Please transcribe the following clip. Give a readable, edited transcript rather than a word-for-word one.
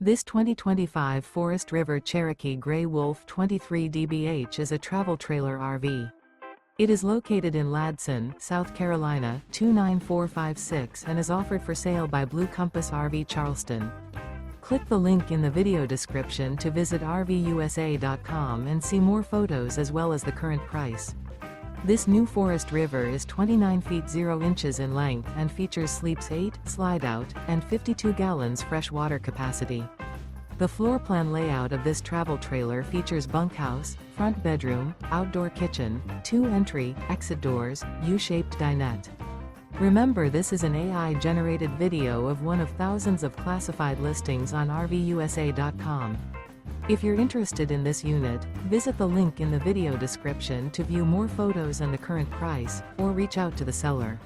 This 2025 Forest River Cherokee Grey Wolf 23 DBH is a travel trailer RV. It is located in Ladson, South Carolina, 29456 and is offered for sale by Blue Compass RV Charleston. Click the link in the video description to visit RVUSA.com and see more photos as well as the current price. This new Forest River is 29 feet 0 inches in length and features sleeps 8, slide-out, and 52 gallons fresh water capacity. The floor plan layout of this travel trailer features bunkhouse, front bedroom, outdoor kitchen, 2 entry, exit doors, U-shaped dinette. Remember, this is an AI-generated video of one of thousands of classified listings on RVUSA.com. If you're interested in this unit, visit the link in the video description to view more photos and the current price, or reach out to the seller.